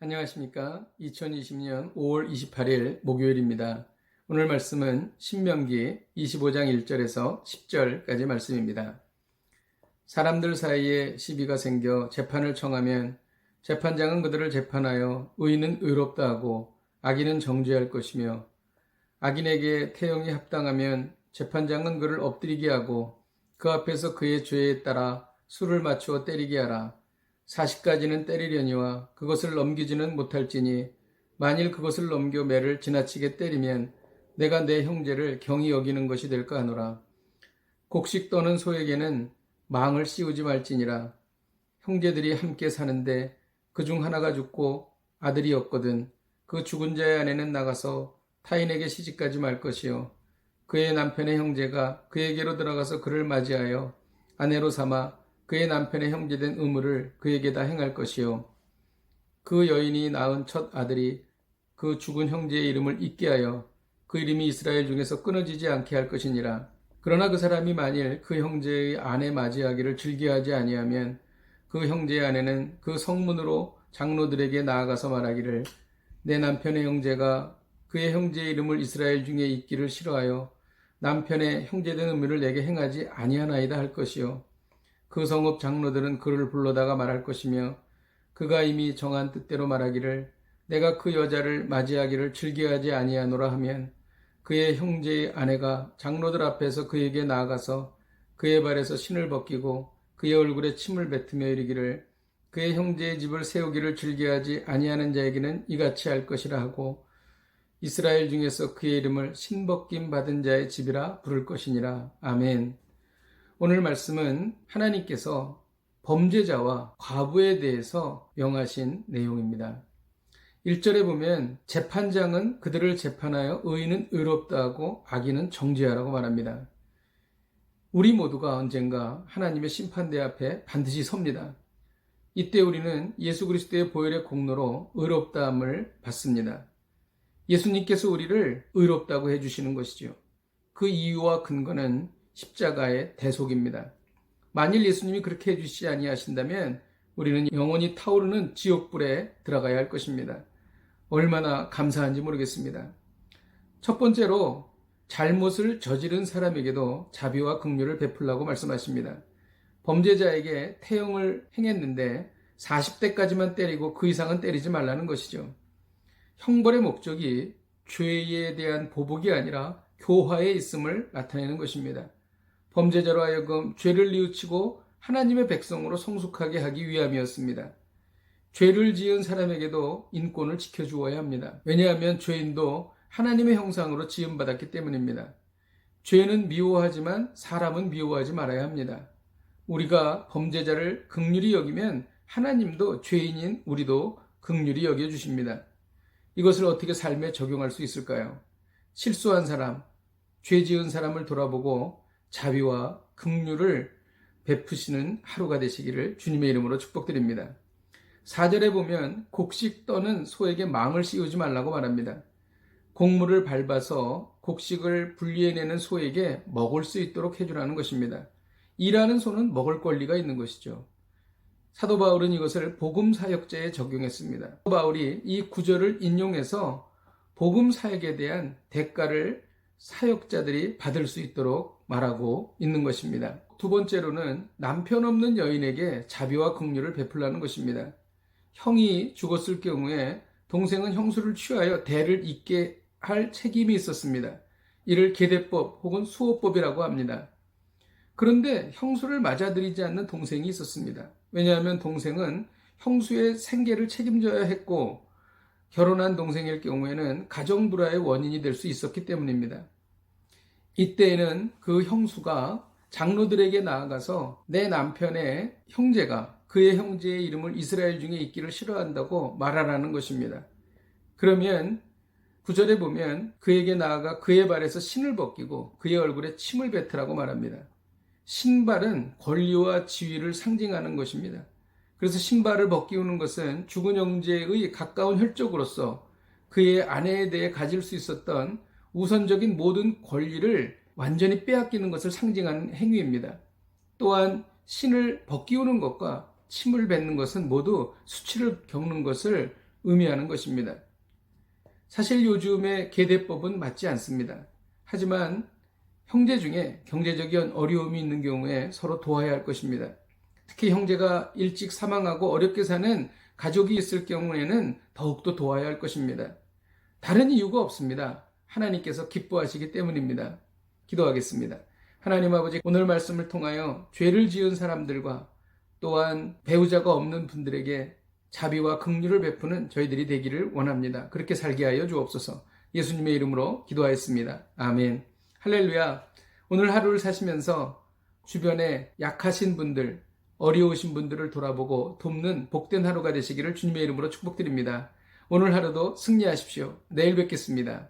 안녕하십니까. 2020년 5월 28일 목요일입니다. 오늘 말씀은 신명기 25장 1절에서 10절까지 말씀입니다. 사람들 사이에 시비가 생겨 재판을 청하면 재판장은 그들을 재판하여 의인은 의롭다 하고 악인은 정죄할 것이며, 악인에게 태형이 합당하면 재판장은 그를 엎드리게 하고 그 앞에서 그의 죄에 따라 수를 맞추어 때리게 하라. 40가지는 때리려니와 그것을 넘기지는 못할지니, 만일 그것을 넘겨 매를 지나치게 때리면 내가 내 형제를 경히 여기는 것이 될까 하노라. 곡식 떠는 소에게는 망을 씌우지 말지니라. 형제들이 함께 사는데 그 중 하나가 죽고 아들이 없거든 그 죽은 자의 아내는 나가서 타인에게 시집가지 말 것이요, 그의 남편의 형제가 그에게로 들어가서 그를 맞이하여 아내로 삼아 그의 남편의 형제된 의무를 그에게다 행할 것이요, 그 여인이 낳은 첫 아들이 그 죽은 형제의 이름을 잊게 하여 그 이름이 이스라엘 중에서 끊어지지 않게 할 것이니라. 그러나 그 사람이 만일 그 형제의 아내 맞이하기를 즐겨하지 아니하면 그 형제의 아내는 그 성문으로 장로들에게 나아가서 말하기를, 내 남편의 형제가 그의 형제의 이름을 이스라엘 중에 잊기를 싫어하여 남편의 형제된 의무를 내게 행하지 아니하나이다 할 것이요, 그 성읍 장로들은 그를 불러다가 말할 것이며, 그가 이미 정한 뜻대로 말하기를 내가 그 여자를 맞이하기를 즐겨하지 아니하노라 하면 그의 형제의 아내가 장로들 앞에서 그에게 나아가서 그의 발에서 신을 벗기고 그의 얼굴에 침을 뱉으며 이르기를, 그의 형제의 집을 세우기를 즐겨하지 아니하는 자에게는 이같이 할 것이라 하고 이스라엘 중에서 그의 이름을 신벗김 받은 자의 집이라 부를 것이니라. 아멘. 오늘 말씀은 하나님께서 범죄자와 과부에 대해서 명하신 내용입니다. 1절에 보면 재판장은 그들을 재판하여 의인은 의롭다 하고 악인은 정죄하라고 말합니다. 우리 모두가 언젠가 하나님의 심판대 앞에 반드시 섭니다. 이때 우리는 예수 그리스도의 보혈의 공로로 의롭다함을 받습니다. 예수님께서 우리를 의롭다고 해주시는 것이죠. 그 이유와 근거는 십자가의 대속입니다. 만일 예수님이 그렇게 해주시지 아니하신다면 우리는 영원히 타오르는 지옥불에 들어가야 할 것입니다. 얼마나 감사한지 모르겠습니다. 첫 번째로 잘못을 저지른 사람에게도 자비와 긍휼을 베풀라고 말씀하십니다. 범죄자에게 태형을 행했는데 40대까지만 때리고 그 이상은 때리지 말라는 것이죠. 형벌의 목적이 죄에 대한 보복이 아니라 교화에 있음을 나타내는 것입니다. 범죄자로 하여금 죄를 뉘우치고 하나님의 백성으로 성숙하게 하기 위함이었습니다. 죄를 지은 사람에게도 인권을 지켜주어야 합니다. 왜냐하면 죄인도 하나님의 형상으로 지음받았기 때문입니다. 죄는 미워하지만 사람은 미워하지 말아야 합니다. 우리가 범죄자를 긍휼히 여기면 하나님도 죄인인 우리도 긍휼히 여겨주십니다. 이것을 어떻게 삶에 적용할 수 있을까요? 실수한 사람, 죄 지은 사람을 돌아보고 자비와 긍휼을 베푸시는 하루가 되시기를 주님의 이름으로 축복드립니다. 4절에 보면 곡식 떠는 소에게 망을 씌우지 말라고 말합니다. 곡물을 밟아서 곡식을 분리해내는 소에게 먹을 수 있도록 해주라는 것입니다. 일하는 소는 먹을 권리가 있는 것이죠. 사도 바울은 이것을 복음 사역자에 적용했습니다. 사도 바울이 이 구절을 인용해서 복음 사역에 대한 대가를 사역자들이 받을 수 있도록 말하고 있는 것입니다. 두 번째로는 남편 없는 여인에게 자비와 긍휼을 베풀라는 것입니다. 형이 죽었을 경우에 동생은 형수를 취하여 대를 잇게 할 책임이 있었습니다. 이를 계대법 혹은 수호법이라고 합니다. 그런데 형수를 맞아들이지 않는 동생이 있었습니다. 왜냐하면 동생은 형수의 생계를 책임져야 했고 결혼한 동생일 경우에는 가정불화의 원인이 될 수 있었기 때문입니다. 이때에는 그 형수가 장로들에게 나아가서 내 남편의 형제가 그의 형제의 이름을 이스라엘 중에 있기를 싫어한다고 말하라는 것입니다. 그러면 9절에 보면 그에게 나아가 그의 발에서 신을 벗기고 그의 얼굴에 침을 뱉으라고 말합니다. 신발은 권리와 지위를 상징하는 것입니다. 그래서 신발을 벗기우는 것은 죽은 형제의 가까운 혈족으로서 그의 아내에 대해 가질 수 있었던 우선적인 모든 권리를 완전히 빼앗기는 것을 상징하는 행위입니다. 또한 신을 벗기우는 것과 침을 뱉는 것은 모두 수치를 겪는 것을 의미하는 것입니다. 사실 요즘의 계대법은 맞지 않습니다. 하지만 형제 중에 경제적인 어려움이 있는 경우에 서로 도와야 할 것입니다. 특히 형제가 일찍 사망하고 어렵게 사는 가족이 있을 경우에는 더욱더 도와야 할 것입니다. 다른 이유가 없습니다. 하나님께서 기뻐하시기 때문입니다. 기도하겠습니다. 하나님 아버지, 오늘 말씀을 통하여 죄를 지은 사람들과 또한 배우자가 없는 분들에게 자비와 긍휼을 베푸는 저희들이 되기를 원합니다. 그렇게 살게 하여 주옵소서. 예수님의 이름으로 기도하였습니다. 아멘. 할렐루야. 오늘 하루를 사시면서 주변에 약하신 분들, 어려우신 분들을 돌아보고 돕는 복된 하루가 되시기를 주님의 이름으로 축복드립니다. 오늘 하루도 승리하십시오. 내일 뵙겠습니다.